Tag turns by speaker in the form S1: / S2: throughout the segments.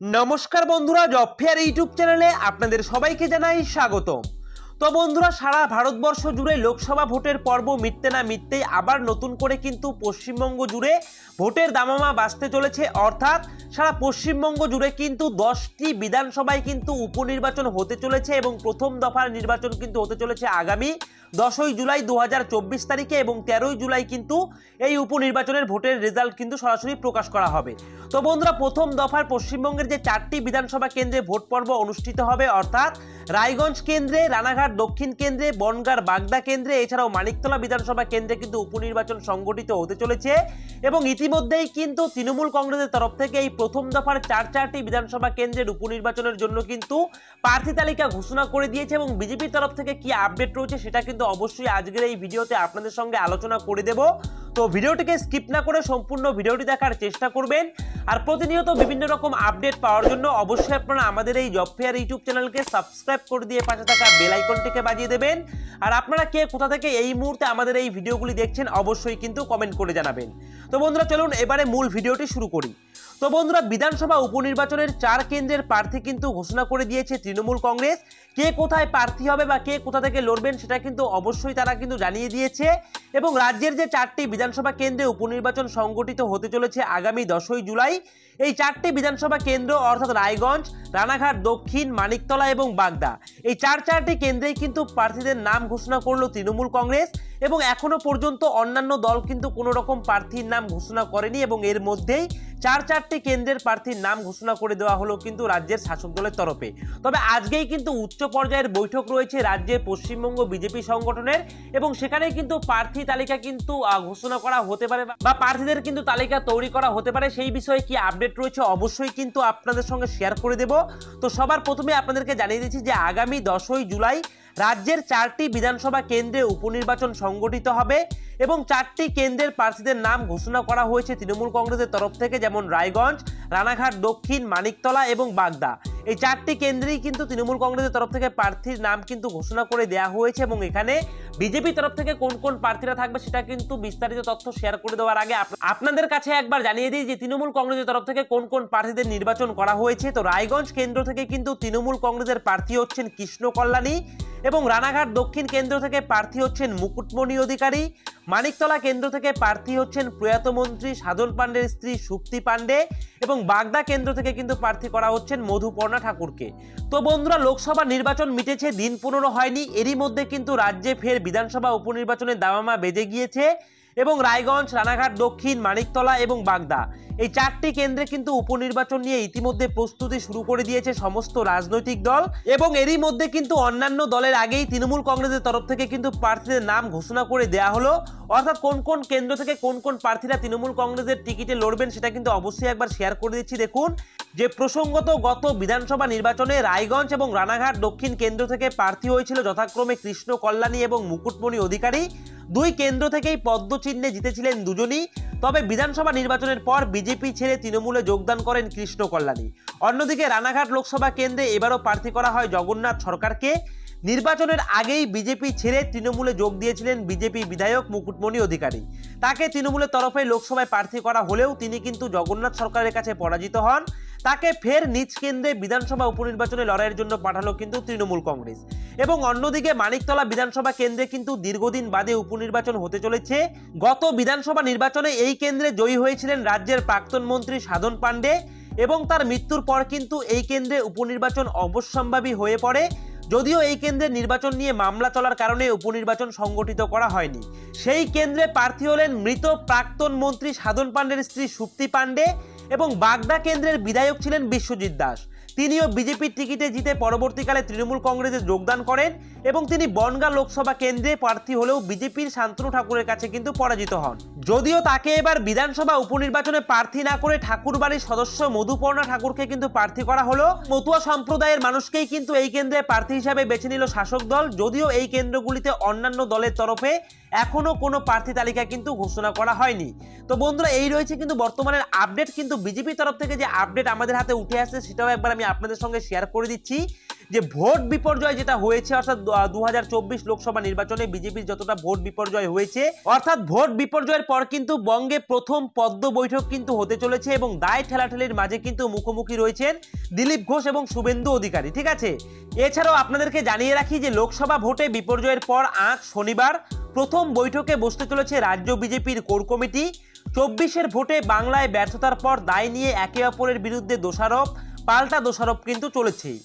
S1: নমস্কার বন্ধুরা, job fair YouTube চ্যানেলে আপনাদের সবাইকে জানাই স্বাগতম। তো বন্ধুরা, সারা ভারতবর্ষ জুড়ে লোকসভা ভোটের পর্ব মিটতে না মিটতেই আবার নতুন করে কিন্তু পশ্চিমবঙ্গ জুড়ে ভোটের দামামা বাজতে চলেছে। অর্থাৎ সারা পশ্চিমবঙ্গ জুড়ে কিন্তু 10টি বিধানসভায় কিন্তু উপনির্বাচন হতে চলেছে এবং প্রথম দফার নির্বাচন কিন্তু হতে চলেছে আগামী 10ই জুলাই 2024 তারিখে এবং 13ই জুলাই কিন্তু এই উপনির্বাচনের ভোটের রেজাল্ট কিন্তু সরাসরি প্রকাশ করা হবে। তো বন্ধুরা, প্রথম দফার পশ্চিমবঙ্গের যে 4টি বিধানসভা কেন্দ্রে ভোট পর্ব অনুষ্ঠিত হবে, অর্থাৎ রায়গঞ্জ কেন্দ্রে, রানাঘাট দক্ষিণ কেন্দ্রে, বনগাঁ বাগদা কেন্দ্রে, এছাড়াও মানিকতলা বিধানসভা কেন্দ্রে কিন্তু উপনির্বাচন সংগঠিত হতে চলেছে এবং ইতিমধ্যেই কিন্তু তৃণমূল কংগ্রেসের তরফ থেকে এই প্রথম দফার চারটি বিধানসভা কেন্দ্রের উপনির্বাচনের জন্য কিন্তু প্রার্থী তালিকা ঘোষণা করে দিয়েছে এবং বিজেপির তরফ থেকে কি আপডেট রয়েছে সেটা কিন্তু অবশ্যই আজকের এই ভিডিওতে আপনাদের সঙ্গে আলোচনা করে দেব। তো ভিডিওটিকে স্কিপ না করে সম্পূর্ণ ভিডিওটি দেখার চেষ্টা করবেন। আর প্রতিনিয়ত বিভিন্ন রকম আপডেট পাওয়ার জন্য অবশ্যই আপনারা আমাদের এই জব ফেয়ার ইউটিউব চ্যানেলকে সাবস্ক্রাইব করে দিয়ে পাশে থাকা বেল আইকনটিকে বাজিয়ে দেবেন। আর আপনারা কে কোথা থেকে এই মুহূর্তে আমাদের এই ভিডিওগুলি দেখছেন অবশ্যই কিন্তু কমেন্ট করে জানাবেন। তো বন্ধুরা, চলুন এবারে মূল ভিডিওটি শুরু করি। তো বন্ধুরা, বিধানসভা উপনির্বাচনের 4 কেন্দ্রের প্রার্থী কিন্তু ঘোষণা করে দিয়েছে তৃণমূল কংগ্রেস। কে কোথায় প্রার্থী হবে বা কে কোথা থেকে লড়বেন সেটা কিন্তু অবশ্যই তারা কিন্তু জানিয়ে দিয়েছে এবং রাজ্যের যে 4টি বিধানসভা কেন্দ্রে উপনির্বাচন সংগঠিত হতে চলেছে আগামী 10ই জুলাই, এই 4টি বিধানসভা কেন্দ্র অর্থাৎ রায়গঞ্জ, রানাঘাট দক্ষিণ, মানিকতলা এবং বাগদা, এই চারটি কেন্দ্রেই কিন্তু প্রার্থীদের নাম ঘোষণা করলো তৃণমূল কংগ্রেস এবং এখনো পর্যন্ত অন্যান্য দল কিন্তু কোনো রকম প্রার্থীর নাম ঘোষণা করেনি এবং এর মধ্যেই চারটি কেন্দ্রের প্রার্থীর নাম ঘোষণা করে দেওয়া হলো কিন্তু রাজ্যের শাসক দলের তরফে। তবে আজকেই কিন্তু উচ্চ পর্যায়ের বৈঠক রয়েছে রাজ্যে পশ্চিমবঙ্গ বিজেপি সংগঠনের এবং সেখানে কিন্তু প্রার্থী তালিকা কিন্তু ঘোষণা করা হতে পারে বা প্রার্থীদের কিন্তু তালিকা তৈরি করা হতে পারে। সেই বিষয়ে কি আপডেট রয়েছে অবশ্যই কিন্তু আপনাদের সঙ্গে শেয়ার করে দেব। তো সবার প্রথমে আপনাদেরকে জানিয়ে দিচ্ছি যে আগামী 10ই জুলাই রাজ্যের 4টি বিধানসভা কেন্দ্রে উপনির্বাচন সংগঠিত হবে এবং 4টি কেন্দ্রের প্রার্থীদের নাম ঘোষণা করা হয়েছে তৃণমূল কংগ্রেসের তরফ থেকে, যেমন রায়গঞ্জ, রানাঘাট দক্ষিণ, মানিকতলা এবং বাগদা। এই 4টি কেন্দ্রেই কিন্তু তৃণমূল কংগ্রেসের তরফ থেকে প্রার্থীর নাম কিন্তু ঘোষণা করে দেওয়া হয়েছে এবং এখানে বিজেপির তরফ থেকে কোন কোন প্রার্থীরা থাকবে সেটা কিন্তু বিস্তারিত তথ্য শেয়ার করে দেওয়ার আগে আপনাদের কাছে একবার জানিয়ে দিই যে তৃণমূল কংগ্রেসের তরফ থেকে কোন কোন প্রার্থীদের নির্বাচন করা হয়েছে। তো রায়গঞ্জ কেন্দ্র থেকে কিন্তু তৃণমূল কংগ্রেসের প্রার্থী হচ্ছেন কৃষ্ণ কল্যাণী এবং রানাঘাট দক্ষিণ কেন্দ্র থেকে প্রার্থী হচ্ছেন মুকুটমণি অধিকারী, মানিকতলা কেন্দ্র থেকে প্রার্থী হচ্ছেন প্রয়াত মন্ত্রী সাধন পাণ্ডের স্ত্রী সুপ্তি পাণ্ডে এবং বাগদা কেন্দ্র থেকে কিন্তু প্রার্থী করা হচ্ছেন মধুপর্ণা ঠাকুরকে। তো বন্ধুরা, লোকসভা নির্বাচন মিটেছে, দিন 15 হয়নি, এরই মধ্যে কিন্তু রাজ্যে ফের বিধানসভা উপনির্বাচনের দামামা বেজে গিয়েছে এবং রায়গঞ্জ, রানাঘাট দক্ষিণ, মানিকতলা এবং বাগদা এই 4টি কেন্দ্রে কিন্তু উপনির্বাচন নিয়ে ইতিমধ্যে প্রস্তুতি শুরু করে দিয়েছে সমস্ত রাজনৈতিক দল এবং এরই মধ্যে কিন্তু অন্যান্য দলের আগেই তৃণমূল কংগ্রেসের তরফ থেকে কিন্তু প্রার্থীদের নাম ঘোষণা করে দেওয়া হলো। অর্থাৎ কোন কোন কেন্দ্র থেকে কোন কোন প্রার্থীরা তৃণমূল কংগ্রেসের টিকিটে লড়বেন সেটা কিন্তু অবশ্যই একবার শেয়ার করে দিচ্ছি। দেখুন যে প্রসঙ্গত গত বিধানসভা নির্বাচনে রায়গঞ্জ এবং রানাঘাট দক্ষিণ কেন্দ্র থেকে প্রার্থী হয়েছিল যথাক্রমে কৃষ্ণ কল্যাণী এবং মুকুটমণি অধিকারী। 2 কেন্দ্র থেকেই পদ্মচিহ্নে জিতেছিলেন দুজনই। তবে বিধানসভা নির্বাচনের পর বিজেপি ছেড়ে তৃণমূলে যোগদান করেন কৃষ্ণ কল্যাণী। অন্যদিকে রানাঘাট লোকসভা কেন্দ্রে এবারও প্রার্থী করা হয় জগন্নাথ সরকারকে। নির্বাচনের আগেই বিজেপি ছেড়ে তৃণমূলে যোগ দিয়েছিলেন বিজেপি বিধায়ক মুকুটমণি অধিকারী। তাকে তৃণমূলের তরফে লোকসভায় প্রার্থী করা হলেও তিনি কিন্তু জগন্নাথ সরকারের কাছে পরাজিত হন। তাকে ফের নিজ কেন্দ্রে বিধানসভা উপনির্বাচনে লড়াইয়ের জন্য পাঠালো কিন্তু তৃণমূল কংগ্রেস। এবং অন্যদিকে মানিকতলা বিধানসভা কেন্দ্রে কিন্তু দীর্ঘদিন বাদে উপনির্বাচন হতে চলেছে। গত বিধানসভা নির্বাচনে এই কেন্দ্রে জয়ী হয়েছিলেন রাজ্যের প্রাক্তন মন্ত্রী সাধন পাণ্ডে এবং তার মৃত্যুর পর কিন্তু এই কেন্দ্রে উপনির্বাচন অবশ্যম্ভাবী হয়ে পড়ে। যদিও এই কেন্দ্রে নির্বাচন নিয়ে মামলা চলার কারণে উপনির্বাচন সংগঠিত করা হয়নি। সেই কেন্দ্রে প্রার্থী হলেন মৃত প্রাক্তন মন্ত্রী সাধন পাণ্ডের স্ত্রী সুপ্তি পাণ্ডে এবং বাগদা কেন্দ্রের বিধায়ক ছিলেন বিশ্বজিৎ দাস। তিনিও বিজেপির টিকিটে জিতে পরবর্তীকালে তৃণমূল কংগ্রেসে যোগদান করেন এবং তিনি বনগাঁ লোকসভা কেন্দ্রে প্রার্থী হলেও বিজেপির শান্তনু ঠাকুরের কাছে কিন্তু পরাজিত হন। যদিও তাকে এবার বিধানসভা উপনির্বাচনে প্রার্থী না করে ঠাকুরবাড়ির সদস্য মধুপর্ণা ঠাকুরকে কিন্তু প্রার্থী করা হলো। মতুয়া সম্প্রদায়ের মানুষকেই কিন্তু এই কেন্দ্রে প্রার্থী হিসাবে বেছে নিল শাসক দল। যদিও এই কেন্দ্রগুলিতে অন্যান্য দলের তরফে এখনো কোনো প্রার্থী তালিকা কিন্তু ঘোষণা করা হয়নি। তো বন্ধুরা, এই রয়েছে কিন্তু বর্তমানের আপডেট। কিন্তু বিজেপির তরফ থেকে যে আপডেট আমাদের হাতে উঠে আসছে সেটাও একবার আমি আপনাদের সঙ্গে শেয়ার করে দিচ্ছি যে ভোট বিপর্যয় যেটা হয়েছে, অর্থাৎ 2024 লোকসভা নির্বাচনে বিজেপির যতটা ভোট বিপর্যয় হয়েছে, অর্থাৎ ভোট বিপর্যয়ের পর কিন্তু বঙ্গে প্রথম পদ্ম বৈঠক কিন্তু হতে চলেছে এবং দায় ঠেলাঠেলির মাঝে কিন্তু মুখোমুখি রয়েছেন দিলীপ ঘোষ এবং শুভেন্দু অধিকারী। ঠিক আছে, এছাড়াও আপনাদেরকে জানিয়ে রাখি যে লোকসভা ভোটে বিপর্যয়ের পর আজ শনিবার প্রথম বৈঠকে বসতে চলেছে রাজ্য বিজেপির কোর কমিটি। 24-এর ভোটে বাংলায় ব্যর্থতার পর দায় নিয়ে একে অপরের বিরুদ্ধে দোষারোপ পাল্টা দোষারোপ কিন্তু চলেছেই।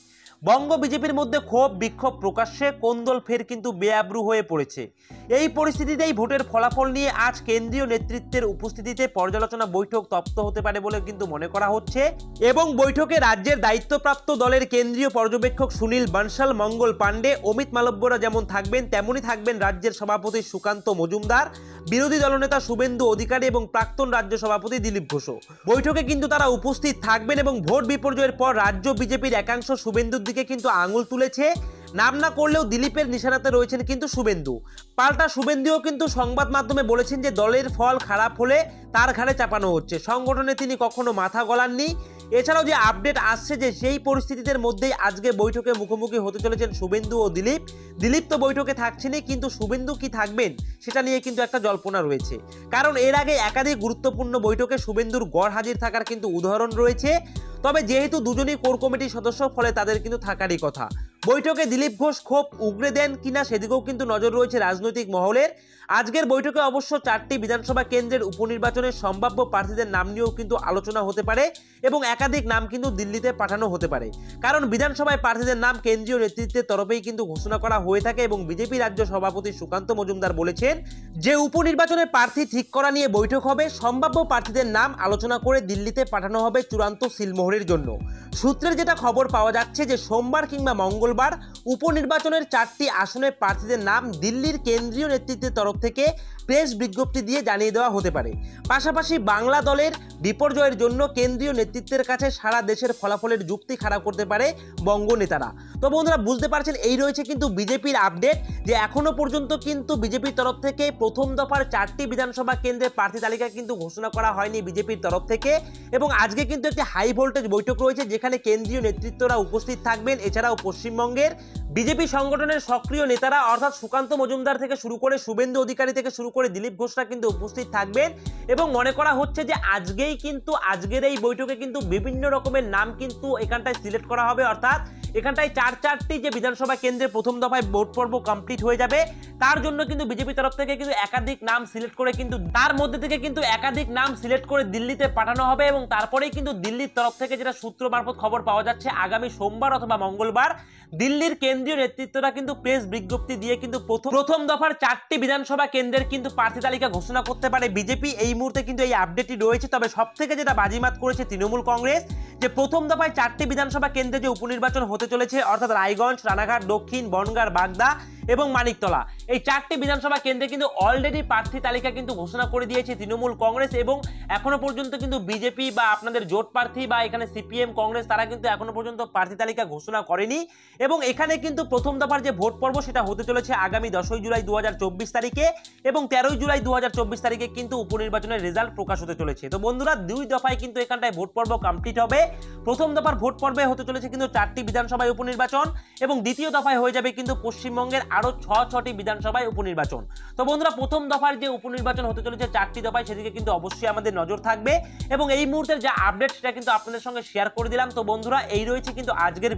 S1: বঙ্গ বিজেপির মধ্যে ক্ষোভ বিক্ষোভ প্রকাশ্যে, কোন্দল ফের কিন্তু বেআব্রু হয়ে পড়েছে। এই পরিস্থিতিতেই ভোটের ফলাফল নিয়ে আজ কেন্দ্রীয় নেতৃত্বের উপস্থিতিতে পর্যালোচনা বৈঠক তপ্ত হতে পারে বলে কিন্তু মনে করা হচ্ছে এবং বৈঠকে রাজ্যের দায়িত্বপ্রাপ্ত দলের কেন্দ্রীয় পর্যবেক্ষক সুনীল বানশাল, মঙ্গল পাণ্ডে, অমিত মালব্যরা যেমন থাকবেন তেমনই থাকবেন রাজ্যের সভাপতি সুকান্ত মজুমদার, বিরোধী দলনেতা শুভেন্দু অধিকারী এবং প্রাক্তন রাজ্য সভাপতি দিলীপ ঘোষও। বৈঠকে কিন্তু তারা উপস্থিত থাকবেন এবং ভোট বিপর্যয়ের পর রাজ্য বিজেপির একাংশ শুভেন্দুর দিকে কিন্তু আঙুল তুলেছে। নাম না করলেও দিলীপের নিশানাতে রয়েছেন কিন্তু শুভেন্দু। পাল্টা শুভেন্দুও কিন্তু সংবাদ মাধ্যমে বলেছেন যে দলের ফল খারাপ হলে তার ঘাড়ে চাপানো হচ্ছে, সংগঠনে তিনি কখনো মাথা গলাননি। এছাড়াও যে আপডেট আসছে যে সেই পরিস্থিতিদের মধ্যেই আজকে বৈঠকে মুখোমুখি হতে চলেছেন শুভেন্দু ও দিলীপ। দিলীপ তো বৈঠকে থাকছেনই, কিন্তু শুভেন্দু কি থাকবেন সেটা নিয়ে কিন্তু একটা জল্পনা রয়েছে, কারণ এর আগে একাধিক গুরুত্বপূর্ণ বৈঠকে শুভেন্দুর গড় হাজির থাকার কিন্তু উদাহরণ রয়েছে। তবে যেহেতু দুজনই কোর কমিটির সদস্য, ফলে তাদের কিন্তু থাকারই কথা। বৈঠকে দিলীপ ঘোষ ক্ষোভ উগরে দেন কিনা সেদিকেও কিন্তু নজর রয়েছে রাজনৈতিক মহলের। আজকের বৈঠকে অবশ্য 4টি বিধানসভা কেন্দ্রের উপনির্বাচনের সম্ভাব্য প্রার্থীদের নাম নিয়েও কিন্তু আলোচনা হতে পারে এবং একাধিক নাম কিন্তু দিল্লিতে পাঠানো হতে পারে, কারণ বিধানসভায় প্রার্থীদের নাম কেন্দ্রীয় নেতৃত্বের তরফেই কিন্তু ঘোষণা করা হয়ে থাকে এবং বিজেপি রাজ্য সভাপতি সুকান্ত মজুমদার বলেছেন যে উপনির্বাচনে প্রার্থী ঠিক করা নিয়ে বৈঠক হবে, সম্ভাব্য প্রার্থীদের নাম আলোচনা করে দিল্লিতে পাঠানো হবে চূড়ান্ত সিলমোহরের জন্য। সূত্রের যেটা খবর পাওয়া যাচ্ছে যে সোমবার কিংবা মঙ্গলবার উপনির্বাচনের 4টি আসনে প্রার্থীদের নাম দিল্লির কেন্দ্রীয় নেতৃত্বের তরফ থেকে প্রেস বিজ্ঞপ্তি দিয়ে জানিয়ে দেওয়া হতে পারে। পাশাপাশি বাংলা দলের বিপর্যয়ের জন্য কেন্দ্রীয় নেতৃত্বের কাছে সারা দেশের ফলাফলের যুক্তি খাড়া করতে পারে বঙ্গ নেতারা। তো বন্ধুরা বুঝতে পারছেন, এই রয়েছে কিন্তু বিজেপির আপডেট যে এখনো পর্যন্ত কিন্তু বিজেপির তরফ থেকে প্রথম দফার 4টি বিধানসভা কেন্দ্রের প্রার্থী তালিকা কিন্তু ঘোষণা করা হয়নি বিজেপির তরফ থেকে এবং আজকে কিন্তু একটি হাই ভোল্টেজ বৈঠক রয়েছে যেখানে কেন্দ্রীয় নেতৃত্বরা উপস্থিত থাকবেন। এছাড়াও পশ্চিমবঙ্গের বিজেপি সংগঠনের সক্রিয় নেতারা অর্থাৎ সুকান্ত মজুমদার থেকে শুরু করে শুভেন্দু অধিকারী থেকে শুরু করে দিলীপ ঘোষরা কিন্তু উপস্থিত থাকবেন এবং মনে করা হচ্ছে যে আজকের এই বৈঠকে কিন্তু বিভিন্ন রকমের নাম কিন্তু এখানটায় সিলেক্ট করা হবে, অর্থাৎ এখানটায় 4টি যে বিধানসভা কেন্দ্রে প্রথম দফায় ভোট পর্ব কমপ্লিট হয়ে যাবে তার জন্য কিন্তু বিজেপি তরফ থেকে কিন্তু একাধিক নাম সিলেক্ট করে কিন্তু তার মধ্যে থেকে কিন্তু একাধিক নাম সিলেক্ট করে দিল্লিতে পাঠানো হবে এবং তারপরেই কিন্তু দিল্লির তরফ থেকে যেটা সূত্র মারফত খবর পাওয়া যাচ্ছে আগামী সোমবার অথবা মঙ্গলবার দিল্লির কেন্দ্রীয় নেতৃত্বরা কিন্তু প্রেস বিজ্ঞপ্তি দিয়ে কিন্তু প্রথম দফার 4টি বিধানসভা কেন্দ্রের কিন্তু প্রার্থী তালিকা ঘোষণা করতে পারে বিজেপি। এই মুহূর্তে কিন্তু এই আপডেটটি রয়েছে। তবে সবথেকে যেটা বাজিমাত করেছে তৃণমূল কংগ্রেস যে প্রথম দফায় 4টি বিধানসভা কেন্দ্রে যে উপনির্বাচন হতে চলেছে অর্থাৎ রায়গঞ্জ, রানাঘাট দক্ষিণ, বনগাঁ, বাগদা এবং মানিকতলা, এই 4টি বিধানসভা কেন্দ্রে কিন্তু অলরেডি প্রার্থী তালিকা কিন্তু ঘোষণা করে দিয়েছে তৃণমূল কংগ্রেস এবং এখনো পর্যন্ত কিন্তু বিজেপি বা আপনাদের জোট প্রার্থী বা এখানে সিপিএম কংগ্রেস তারা কিন্তু এখনো পর্যন্ত প্রার্থী তালিকা ঘোষণা করেনি এবং এখানে কিন্তু প্রথম দফার যে ভোট পর্ব সেটা হতে চলেছে আগামী 10 জুলাই 2024 তারিখে এবং 13 জুলাই 2024 তারিখে কিন্তু উপনির্বাচনের রেজাল্ট প্রকাশ হতে চলেছে। তো বন্ধুরা 2 দফায় কিন্তু এখানটায় ভোট পর্ব কমপ্লিট হবে। প্রথম দফার ভোট পর্বে হতে চলেছে কিন্তু 4টি বিধানসভায় উপনির্বাচন এবং দ্বিতীয় দফায় হয়ে যাবে কিন্তু পশ্চিমবঙ্গের আরো 6টি বিধানসভায় উপনির্বাচন। তো বন্ধুরা প্রথম দফার যে উপনির্বাচন হতে চলেছে 4টি দফায় সেদিকে কিন্তু অবশ্যই আমাদের নজর থাকবে এবং এই মুহূর্তের যে আপডেট সেটা কিন্তু আপনাদের সঙ্গে শেয়ার করে দিলাম। তো বন্ধুরা এই রয়েছে কিন্তু আজকের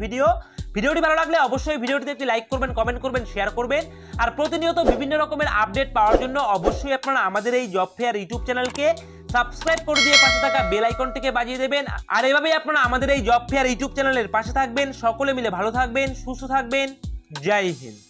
S1: ভিডিওটি ভালো লাগলে অবশ্যই ভিডিওটিতে একটি লাইক করবেন, কমেন্ট করবেন, শেয়ার করবেন আর প্রতিনিয়ত বিভিন্ন রকমের আপডেট পাওয়ার জন্য অবশ্যই আপনারা আমাদের এই জব ফেয়ার ইউটিউব চ্যানেলকে সাবস্ক্রাইব করে দিয়ে পাশে থাকা বেল আইকনটিকে বাজিয়ে দেবেন আর এভাবেই আপনারা আমাদের এই জব ফেয়ার ইউটিউব চ্যানেলের পাশে থাকবেন। সকলে মিলে ভালো থাকবেন, সুস্থ থাকবেন। জয় হিন্দ।